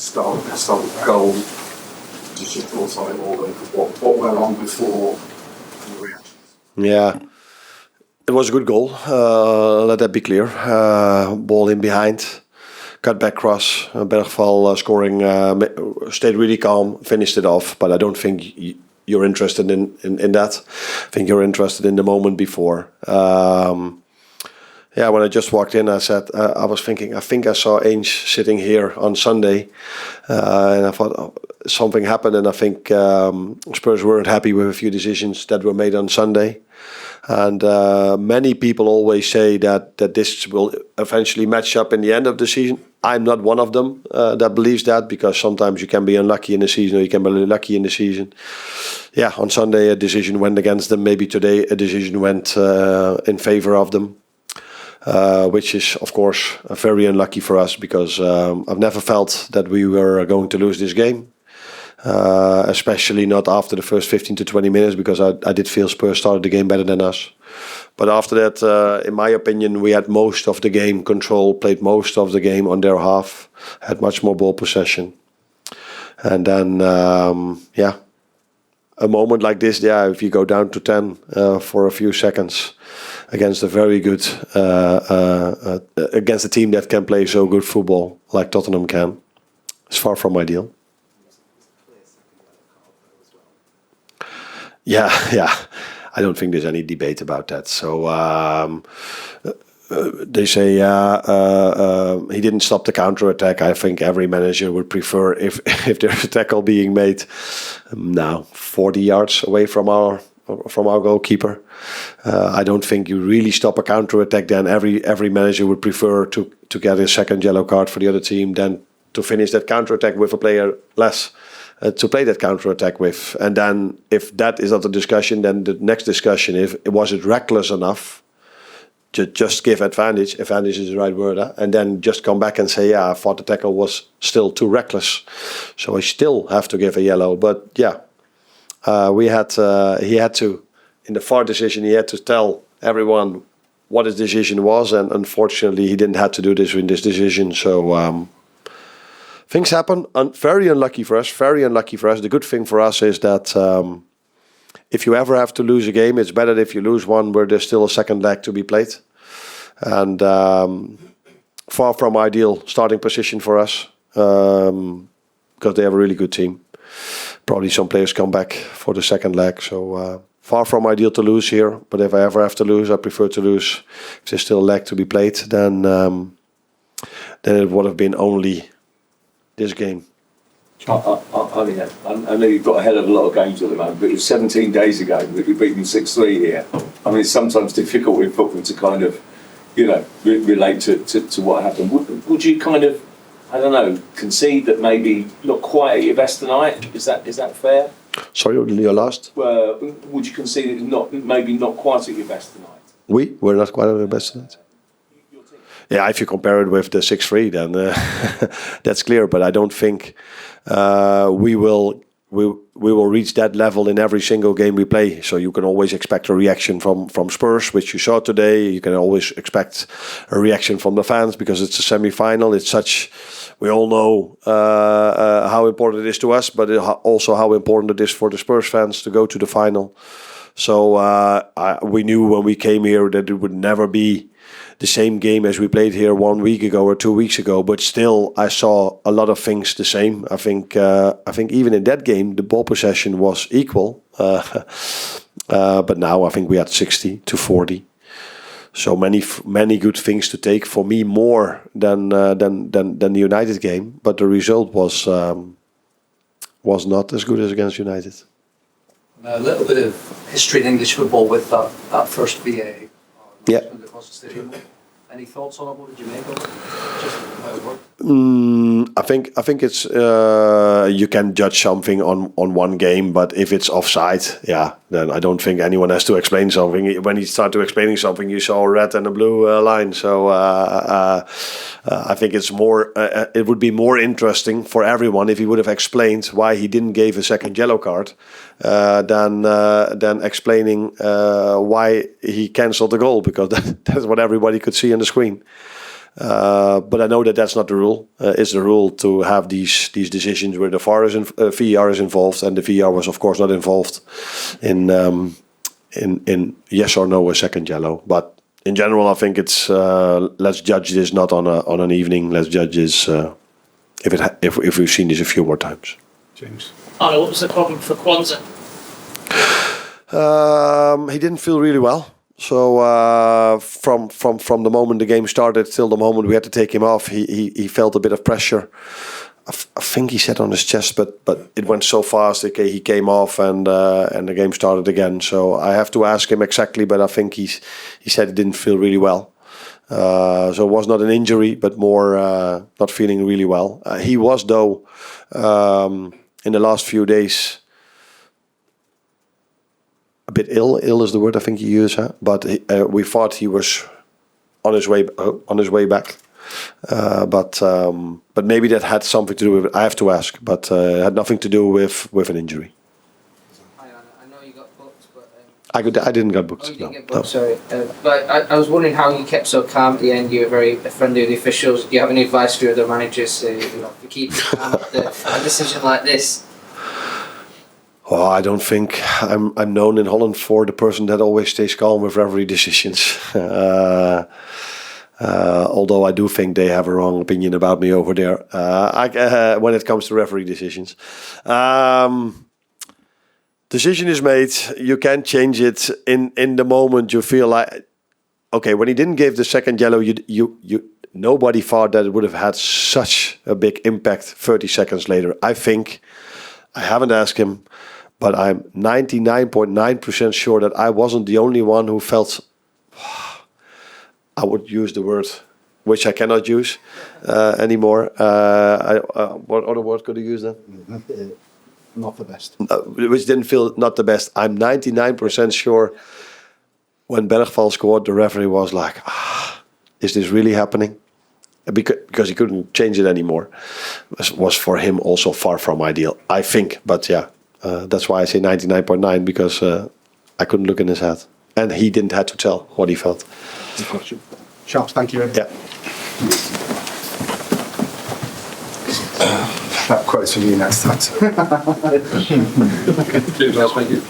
start the goal. Just your thoughts on it all. What went on before the reactions? Yeah, it was a good goal. Let that be clear. Ball in behind, cut back cross. Bergvall scoring, stayed really calm, finished it off. But I don't think you're interested in that. I think you're interested in the moment before. When I just walked in, I said, I was thinking, I think I saw Ainge sitting here on Sunday. And I thought something happened. And I think Spurs weren't happy with a few decisions that were made on Sunday. And many people always say that this will eventually match up in the end of the season. I'm not one of them that believes that, because sometimes you can be unlucky in the season or you can be lucky in the season. Yeah, on Sunday a decision went against them. Maybe today a decision went in favor of them. Which is, of course, very unlucky for us, because I've never felt that we were going to lose this game. Especially not after the first 15 to 20 minutes, because I did feel Spurs started the game better than us. But after that, in my opinion, we had most of the game control, played most of the game on their half, had much more ball possession. And then, a moment like this, if you go down to 10 for a few seconds against a very good, against a team that can play so good football like Tottenham can, it's far from ideal. Yeah. I don't think there's any debate about that. So they say he didn't stop the counter-attack. I think every manager would prefer if there's a tackle being made now 40 yards away from our goalkeeper. I don't think you really stop a counter-attack. Then every manager would prefer to get a second yellow card for the other team than to finish that counter-attack with a player less. To play that counter-attack with. And then if that is not the discussion, then the next discussion is, was it reckless enough to just give advantage? Advantage is the right word. And then just come back and say, I thought the tackle was still too reckless. So I still have to give a yellow. But he had to, in the VAR decision, he had to tell everyone what his decision was. And unfortunately, he didn't have to do this in this decision. So... things happen. Very unlucky for us. The good thing for us is that if you ever have to lose a game, it's better if you lose one where there's still a second leg to be played. And far from ideal starting position for us, because they have a really good team. Probably some players come back for the second leg. So far from ideal to lose here. But if I ever have to lose, I prefer to lose. If there's still a leg to be played, then it would have been only this game. I know you've got a hell of a lot of games at the moment, but it was 17 days ago that we beat them 6-3 here. I mean, it's sometimes difficult in football to kind of, relate to what happened. Would you kind of, concede that maybe not quite at your best tonight? Is that fair? Sorry, your last? Would you concede it maybe not quite at your best tonight? We're not quite at our best tonight. Yeah, if you compare it with the 6-3, then that's clear. But I don't think we will reach that level in every single game we play. So you can always expect a reaction from Spurs, which you saw today. You can always expect a reaction from the fans because it's a semi-final. It's such, we all know how important it is to us, but also how important it is for the Spurs fans to go to the final. So we knew when we came here that it would never be the same game as we played here 1 week ago or 2 weeks ago, but still I saw a lot of things the same. I think even in that game the ball possession was equal, but now I think we had 60-40. So many good things to take for me, more than the United game, but the result was not as good as against United. A little bit of history in English football with that first VA. Yeah. Any thoughts on it? What did you make of it? Just how it worked? I think it's you can judge something on one game, but if it's offside, then I don't think anyone has to explain something. When you start to explaining something, you saw a red and a blue line. So I think it's more. It would be more interesting for everyone if he would have explained why he didn't give a second yellow card, than explaining why he cancelled the goal, because that's what everybody could see on the screen. But I know that that's not the rule. It's the rule to have these decisions where the VAR is involved, and the VAR was of course not involved in yes or no a second yellow. But in general, I think it's let's judge this not on an evening. Let's judge this if we've seen this a few more times. James. Arne, what was the problem for Quansah? He didn't feel really well. So from the moment the game started till the moment we had to take him off, he felt a bit of pressure. I think he sat on his chest, but it went so fast. Okay, he came off and the game started again. So I have to ask him exactly, but I think he said he didn't feel really well. So it was not an injury, but more not feeling really well. He was though in the last few days a bit ill. Ill is the word I think you use, huh? But we thought he was on his way back. But maybe that had something to do with it. I have to ask, but it had nothing to do with an injury. Hi, Arne. I know you got booked, but I didn't get booked. oh, you No. didn't get booked. Sorry, but I was wondering how you kept so calm at the end. You were very friendly with the officials. Do you have any advice for the managers to keep calm after a decision like this? Oh, I don't think I'm known in Holland for the person that always stays calm with referee decisions. Although I do think they have a wrong opinion about me over there when it comes to referee decisions. Decision is made. You can't change it in the moment. You feel like, okay, when he didn't give the second yellow, you nobody thought that it would have had such a big impact 30 seconds later. I think, I haven't asked him, but I'm 99.9% sure that I wasn't the only one who felt, I would use the word, which I cannot use anymore. What other word could I use then? Not the best. Which didn't feel not the best. I'm 99% sure when Bergvall scored, the referee was like, is this really happening? Because he couldn't change it anymore. Was for him also far from ideal, I think. But yeah, that's why I say 99.9, because I couldn't look in his head. And he didn't have to tell what he felt. Sharps, thank you. Yeah. That quote's from you next time. Cheers, thank you.